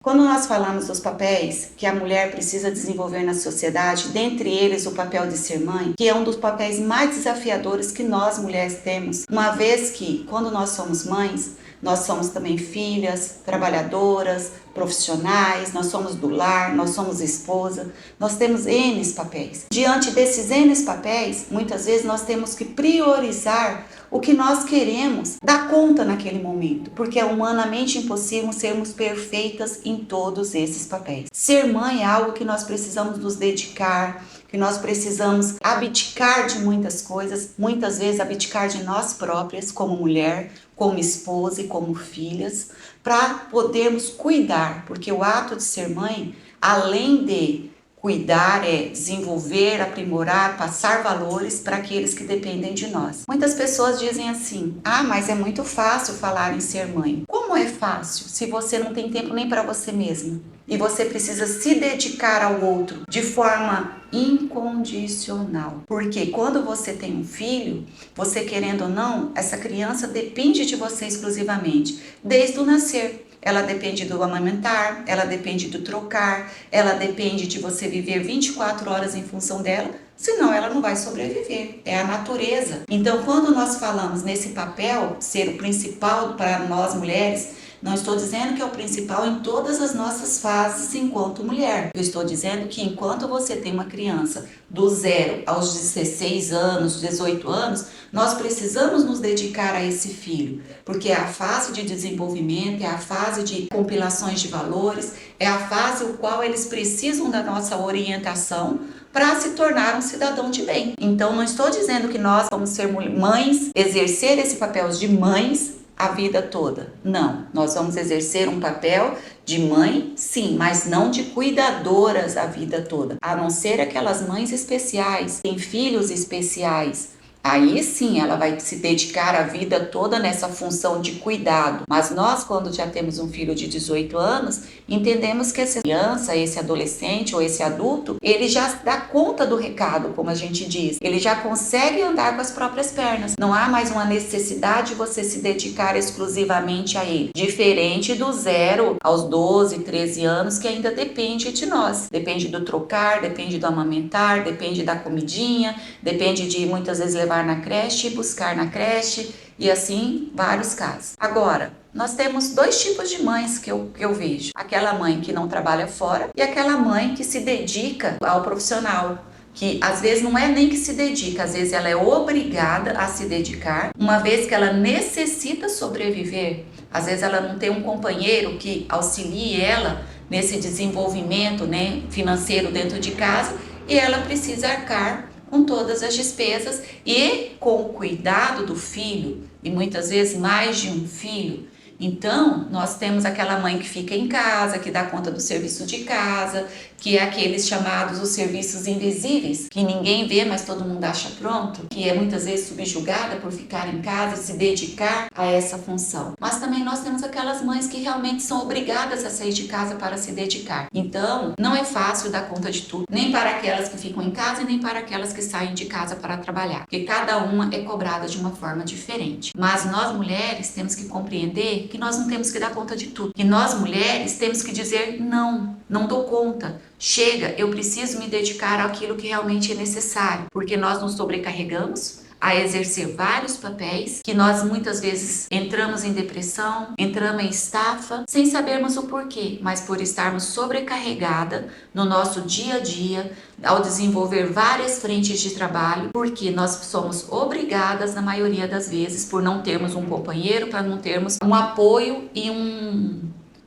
Quando nós falamos dos papéis que a mulher precisa desenvolver na sociedade, dentre eles o papel de ser mãe, que é um dos papéis mais desafiadores que nós mulheres temos, uma vez que, quando nós somos mães, nós somos também filhas, trabalhadoras, profissionais, nós somos do lar, nós somos esposa, nós temos N papéis. Diante desses N papéis, muitas vezes nós temos que priorizar o que nós queremos dar conta naquele momento, porque é humanamente impossível sermos perfeitas em todos esses papéis. Ser mãe é algo que nós precisamos nos dedicar, que nós precisamos abdicar de muitas coisas, muitas vezes abdicar de nós próprias como mulher, como esposa e como filhas, para podermos cuidar, porque o ato de ser mãe, além de cuidar, é desenvolver, aprimorar, passar valores para aqueles que dependem de nós. Muitas pessoas dizem assim: ah, mas é muito fácil falar em ser mãe. Como é fácil se você não tem tempo nem para você mesma? E você precisa se dedicar ao outro de forma incondicional. Porque quando você tem um filho, você querendo ou não, essa criança depende de você exclusivamente, desde o nascer. Ela depende do amamentar, ela depende do trocar, ela depende de você viver 24 horas em função dela, senão ela não vai sobreviver. É a natureza. Então, quando nós falamos nesse papel, ser o principal para nós mulheres, não estou dizendo que é o principal em todas as nossas fases enquanto mulher. Eu estou dizendo que enquanto você tem uma criança do 0 aos 16 anos, 18 anos, nós precisamos nos dedicar a esse filho, porque é a fase de desenvolvimento, é a fase de compilações de valores, é a fase no qual eles precisam da nossa orientação para se tornar um cidadão de bem. Então, não estou dizendo que nós vamos ser mães, exercer esse papel de mães a vida toda. Não, nós vamos exercer um papel de mãe, sim, mas não de cuidadoras a vida toda. A não ser aquelas mães especiais, têm filhos especiais. Aí sim ela vai se dedicar a vida toda nessa função de cuidado. Mas nós, quando já temos um filho de 18 anos, entendemos que essa criança, esse adolescente ou esse adulto, ele já dá conta do recado, como a gente diz. Ele já consegue andar com as próprias pernas. Não há mais uma necessidade de você se dedicar exclusivamente a ele. Diferente do 0 aos 12, 13 anos, que ainda depende de nós. Depende do trocar, depende do amamentar, depende da comidinha, depende de muitas vezes levar na creche, buscar na creche e assim vários casos. Agora, nós temos 2 tipos de mães que eu vejo. Aquela mãe que não trabalha fora e aquela mãe que se dedica ao profissional. Que às vezes não é nem que se dedica, às vezes ela é obrigada a se dedicar, uma vez que ela necessita sobreviver. Às vezes ela não tem um companheiro que auxilie ela nesse desenvolvimento, né, financeiro dentro de casa e ela precisa arcar com todas as despesas e com o cuidado do filho, e muitas vezes mais de um filho. Então, nós temos aquela mãe que fica em casa, que dá conta do serviço de casa, que é aqueles chamados os serviços invisíveis, que ninguém vê, mas todo mundo acha pronto, que é muitas vezes subjugada por ficar em casa, se dedicar a essa função. Mas também nós temos aquelas mães que realmente são obrigadas a sair de casa para se dedicar. Então, não é fácil dar conta de tudo, nem para aquelas que ficam em casa e nem para aquelas que saem de casa para trabalhar, porque cada uma é cobrada de uma forma diferente. Mas nós mulheres temos que compreender que nós não temos que dar conta de tudo, que nós mulheres temos que dizer não, não dou conta, chega, eu preciso me dedicar àquilo que realmente é necessário, porque nós nos sobrecarregamos a exercer vários papéis, que nós muitas vezes entramos em depressão, entramos em estafa, sem sabermos o porquê, mas por estarmos sobrecarregada no nosso dia a dia, ao desenvolver várias frentes de trabalho, porque nós somos obrigadas, na maioria das vezes, por não termos um companheiro, para não termos um apoio e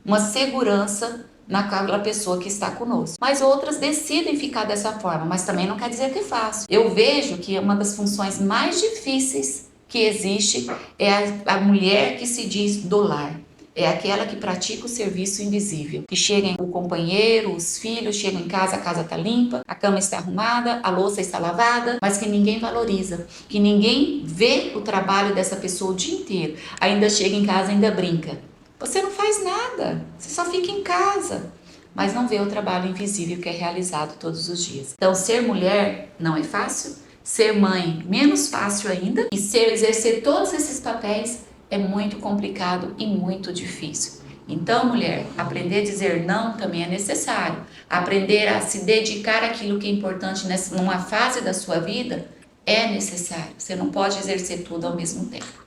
uma segurança naquela pessoa que está conosco. Mas outras decidem ficar dessa forma, mas também não quer dizer que é fácil. Eu vejo que uma das funções mais difíceis que existe é a mulher que se diz do lar. É aquela que pratica o serviço invisível, que chega o companheiro, os filhos, chegam em casa, a casa está limpa, a cama está arrumada, a louça está lavada, mas que ninguém valoriza, que ninguém vê o trabalho dessa pessoa o dia inteiro. Ainda chega em casa, ainda brinca. Você não faz nada, você só fica em casa, mas não vê o trabalho invisível que é realizado todos os dias. Então, ser mulher não é fácil, ser mãe menos fácil ainda, e exercer todos esses papéis é muito complicado e muito difícil. Então, mulher, aprender a dizer não também é necessário. Aprender a se dedicar àquilo que é importante numa fase da sua vida é necessário. Você não pode exercer tudo ao mesmo tempo.